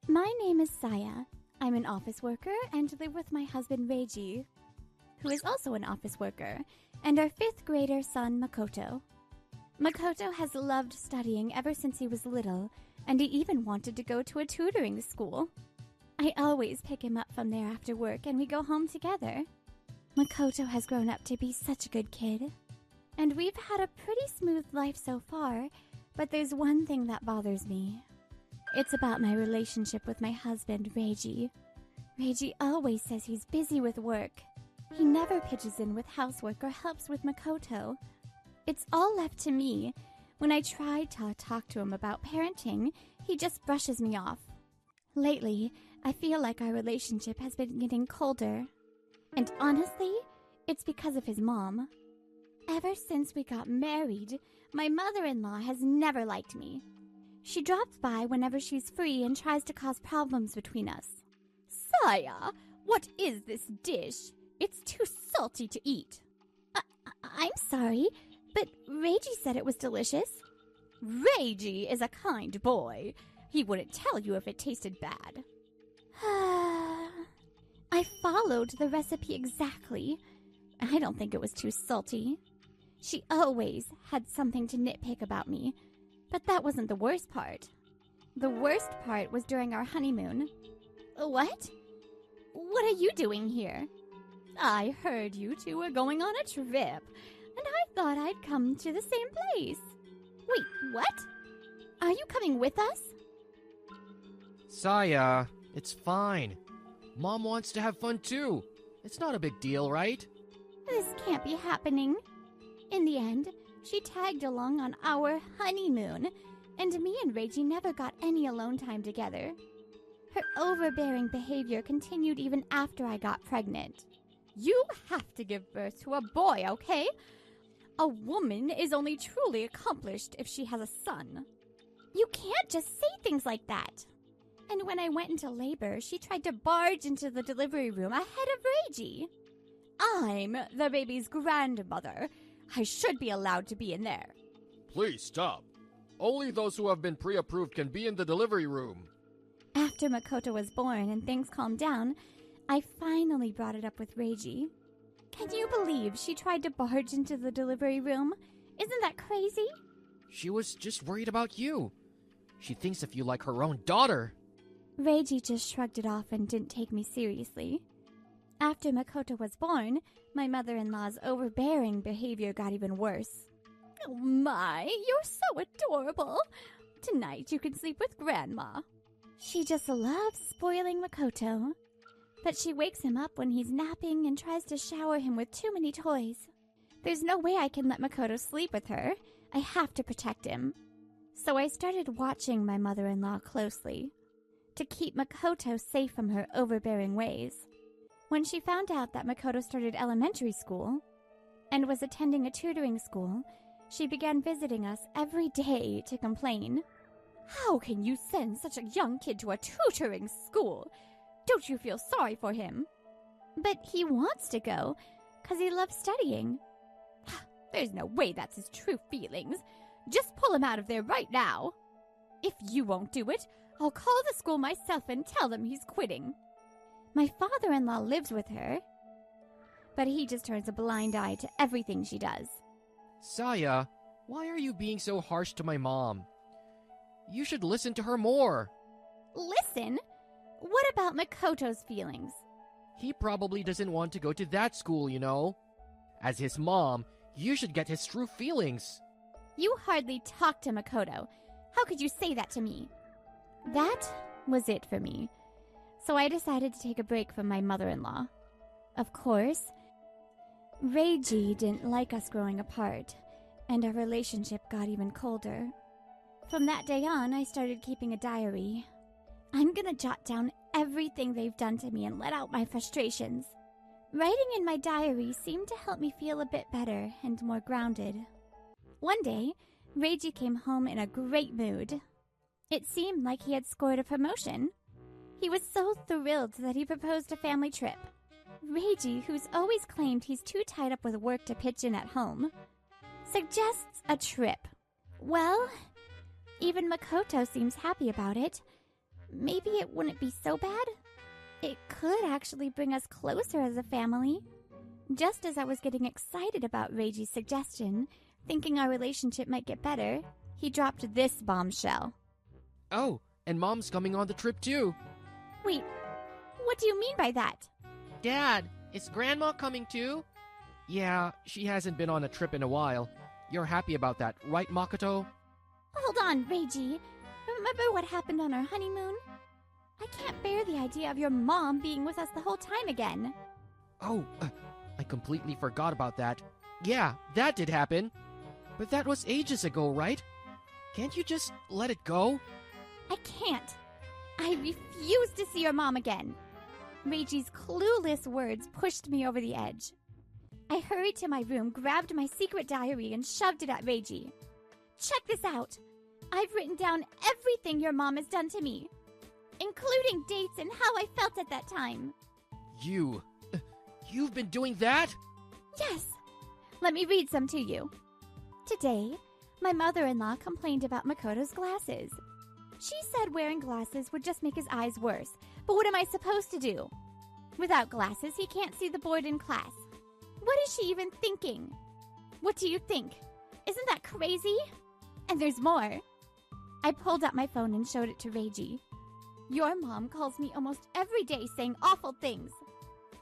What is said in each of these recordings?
My name is Saya. I'm an office worker and live with my husband Reiji, who is also an office worker, and our 5th grader son Makoto. Makoto has loved studying ever since he was little, and he even wanted to go to a tutoring school. I always pick him up from there after work and we go home together. Makoto has grown up to be such a good kid. And we've had a pretty smooth life so far, but there's one thing that bothers me. It's about my relationship with my husband, Reiji. Reiji always says he's busy with work. He never pitches in with housework or helps with Makoto. It's all left to me. When I try to talk to him about parenting, he just brushes me off. Lately, I feel like our relationship has been getting colder. And honestly, it's because of his mom. Ever since we got married, my mother-in-law has never liked me. She drops by whenever she's free and tries to cause problems between us. Saya, what is this dish? It's too salty to eat. I'm sorry, but Reiji said it was delicious. Reiji is a kind boy. He wouldn't tell you if it tasted bad. I followed the recipe exactly. I don't think it was too salty. She always had something to nitpick about me, but that wasn't the worst part. The worst part was during our honeymoon. What? What are you doing here? I heard you two were going on a trip, and I thought I'd come to the same place. Wait, what? Are you coming with us? Saya, it's fine. Mom wants to have fun too. It's not a big deal, right? This can't be happening. In the end, she tagged along on our honeymoon, and me and Reiji never got any alone time together. Her overbearing behavior continued even after I got pregnant. You have to give birth to a boy, okay? A woman is only truly accomplished if she has a son. You can't just say things like that. And when I went into labor, she tried to barge into the delivery room ahead of Reiji. I'm the baby's grandmother. I should be allowed to be in there. Please stop. Only those who have been pre-approved can be in the delivery room. After Makoto was born and things calmed down, I finally brought it up with Reiji. Can you believe she tried to barge into the delivery room? Isn't that crazy? She was just worried about you. She thinks of you like her own daughter. Reiji just shrugged it off and didn't take me seriously. After Makoto was born, my mother-in-law's overbearing behavior got even worse. Oh my, you're so adorable. Tonight you can sleep with Grandma. She just loves spoiling Makoto. But she wakes him up when he's napping and tries to shower him with too many toys. There's no way I can let Makoto sleep with her. I have to protect him. So I started watching my mother-in-law closely to keep Makoto safe from her overbearing ways. When she found out that Makoto started elementary school and was attending a tutoring school, she began visiting us every day to complain. How can you send such a young kid to a tutoring school? Don't you feel sorry for him? But he wants to go, 'cause he loves studying. There's no way that's his true feelings. Just pull him out of there right now. If you won't do it, I'll call the school myself and tell them he's quitting. My father-in-law lives with her, but he just turns a blind eye to everything she does. Saya, why are you being so harsh to my mom? You should listen to her more. Listen? What about Makoto's feelings? He probably doesn't want to go to that school, you know. As his mom, you should get his true feelings. You hardly talk to Makoto. How could you say that to me? That was it for me. So I decided to take a break from my mother-in-law. Of course, Reiji didn't like us growing apart, and our relationship got even colder. From that day on, I started keeping a diary. I'm gonna jot down everything they've done to me and let out my frustrations. Writing in my diary seemed to help me feel a bit better and more grounded. One day, Reiji came home in a great mood. It seemed like he had scored a promotion. He was so thrilled that he proposed a family trip. Reiji, who's always claimed he's too tied up with work to pitch in at home, suggests a trip. Well, even Makoto seems happy about it. maybe it wouldn't be so bad. It could actually bring us closer as a family. Just as I was getting excited about Reiji's suggestion, thinking our relationship might get better, he dropped this bombshell. Oh, and Mom's coming on the trip too. Wait, what do you mean by that? Dad, is Grandma coming too? Yeah, she hasn't been on a trip in a while. You're happy about that, right, Makoto? Hold on, Reiji. Remember what happened on our honeymoon? I can't bear the idea of your mom being with us the whole time again. Oh, I completely forgot about that. Yeah, that did happen. But that was ages ago, right? Can't you just let it go? I can't. I refuse to see your mom again. Reiji's clueless words pushed me over the edge. I hurried to my room, grabbed my secret diary, and shoved it at Reiji. Check this out. I've written down everything your mom has done to me, including dates and how I felt at that time. You've been doing that? Yes. Let me read some to you. Today, my mother-in-law complained about Makoto's glasses. She said wearing glasses would just make his eyes worse, but what am I supposed to do? Without glasses, he can't see the board in class. What is she even thinking? What do you think? Isn't that crazy? And there's more. I pulled out my phone and showed it to Reiji. Your mom calls me almost every day saying awful things.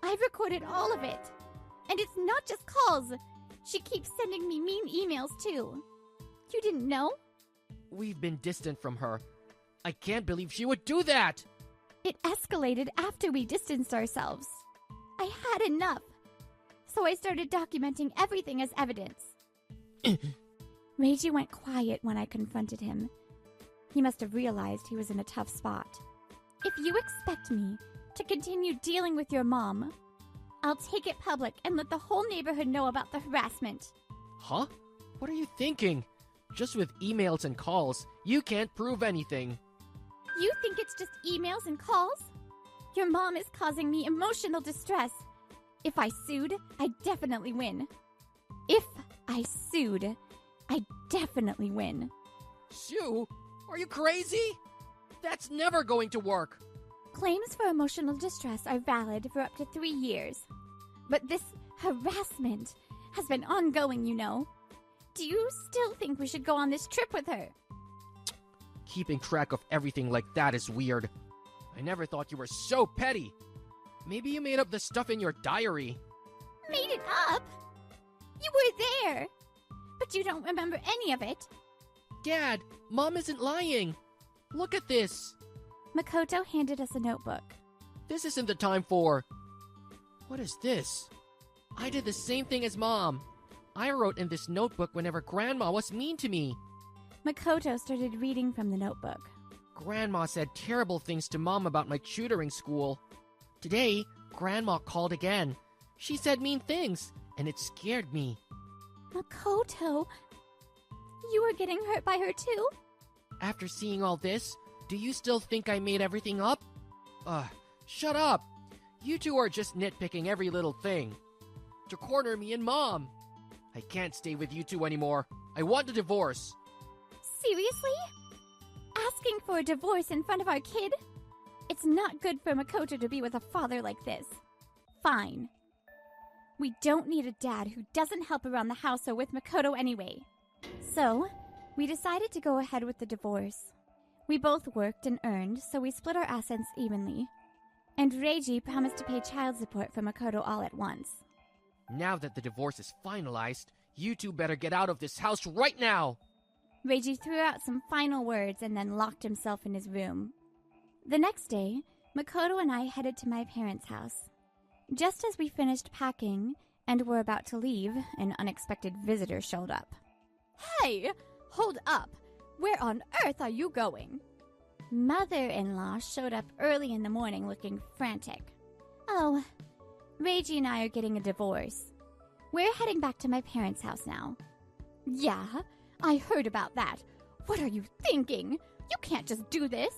I've recorded all of it. And it's not just calls. She keeps sending me mean emails too. You didn't know? We've been distant from her. I can't believe she would do that! It escalated after we distanced ourselves. I had enough. So I started documenting everything as evidence. Reiji went quiet when I confronted him. He must have realized he was in a tough spot. If you expect me to continue dealing with your mom, I'll take it public and let the whole neighborhood know about the harassment. Huh? What are you thinking? Just with emails and calls, you can't prove anything. You think it's just emails and calls? Your mom is causing me emotional distress. If I sued, I'd definitely win. If I sued, I'd definitely win. Sue? Are you crazy? That's never going to work. Claims for emotional distress are valid for up to 3 years. But this harassment has been ongoing, you know. Do you still think we should go on this trip with her? Keeping track of everything like that is weird. I never thought you were so petty. Maybe you made up the stuff in your diary. Made it up? You were there. But you don't remember any of it. Dad, Mom isn't lying. Look at this. Makoto handed us a notebook. This isn't the time for... What is this? I did the same thing as Mom. I wrote in this notebook whenever Grandma was mean to me. Makoto started reading from the notebook. Grandma said terrible things to Mom about my tutoring school. Today, Grandma called again. She said mean things, and it scared me. Makoto, you were getting hurt by her too? After seeing all this, do you still think I made everything up? Shut up! You two are just nitpicking every little thing. To corner me and Mom. I can't stay with you two anymore. I want a divorce. Seriously? Asking for a divorce in front of our kid? It's not good for Makoto to be with a father like this. Fine. We don't need a dad who doesn't help around the house or with Makoto anyway. So, we decided to go ahead with the divorce. We both worked and earned, so we split our assets evenly. And Reiji promised to pay child support for Makoto all at once. Now that the divorce is finalized, you two better get out of this house right now! Reiji threw out some final words and then locked himself in his room. The next day, Makoto and I headed to my parents' house. Just as we finished packing and were about to leave, an unexpected visitor showed up. Hey! Hold up! Where on earth are you going? Mother-in-law showed up early in the morning looking frantic. Oh, Reiji and I are getting a divorce. We're heading back to my parents' house now. Yeah, I heard about that. What are you thinking? You can't just do this.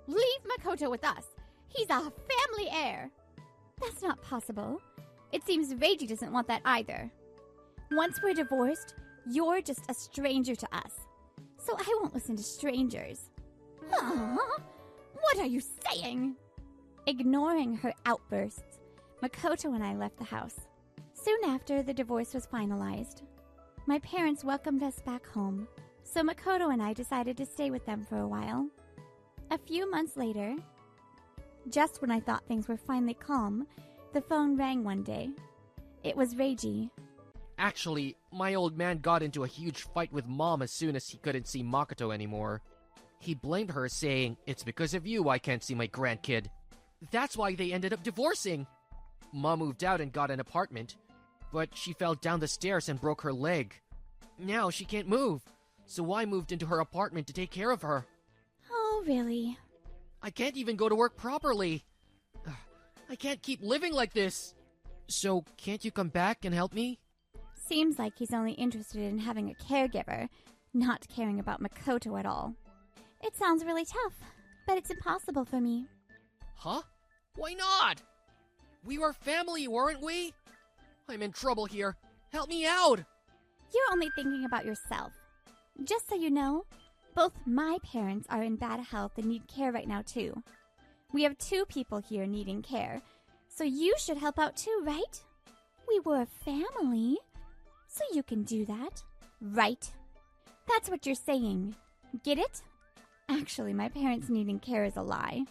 Leave Makoto with us. He's a family heir. That's not possible. It seems Reiji doesn't want that either. Once we're divorced, you're just a stranger to us. So I won't listen to strangers. What What are you saying? Ignoring her outbursts, Makoto and I left the house. Soon after, the divorce was finalized. My parents welcomed us back home, so Makoto and I decided to stay with them for a while. A few months later, just when I thought things were finally calm, the phone rang one day. It was Reiji. Actually, my old man got into a huge fight with Mom as soon as he couldn't see Makoto anymore. He blamed her, saying, "It's because of you I can't see my grandkid." That's why they ended up divorcing. Mom moved out and got an apartment, but she fell down the stairs and broke her leg. Now she can't move, so I moved into her apartment to take care of her. Oh, really? I can't even go to work properly. I can't keep living like this. So, can't you come back and help me? Seems like he's only interested in having a caregiver, not caring about Makoto at all. It sounds really tough, but it's impossible for me. Huh? Why not? We were family, weren't we? I'm in trouble here. Help me out! You're only thinking about yourself. Just so you know, both my parents are in bad health and need care right now, too. We have 2 people here needing care, so you should help out too, right? We were a family, so you can do that, right? That's what you're saying. Get it? Actually, my parents needing care is a lie.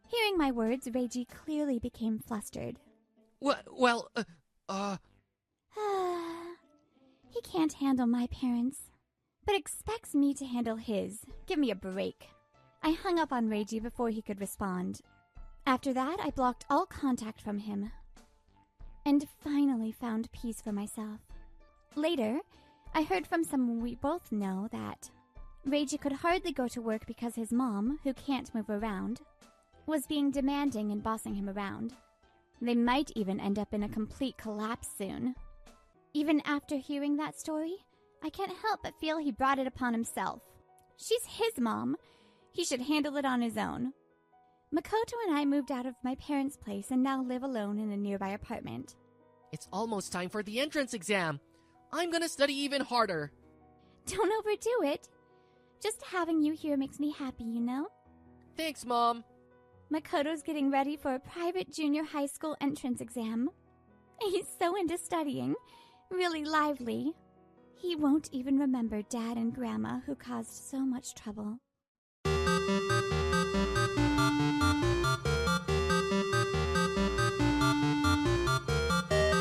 Hearing my words, Reiji clearly became flustered. He can't handle my parents, but expects me to handle his. Give me a break. I hung up on Reiji before he could respond. After that, I blocked all contact from him, and finally found peace for myself. Later, I heard from someone we both know that Reiji could hardly go to work because his mom, who can't move around, was being demanding and bossing him around. They might even end up in a complete collapse soon. Even after hearing that story, I can't help but feel he brought it upon himself. She's his mom. He should handle it on his own. Makoto and I moved out of my parents' place and now live alone in a nearby apartment. It's almost time for the entrance exam. I'm gonna study even harder. Don't overdo it. Just having you here makes me happy, you know? Thanks, Mom. Makoto's getting ready for a private junior high school entrance exam. He's so into studying. Really lively. He won't even remember Dad and Grandma who caused so much trouble.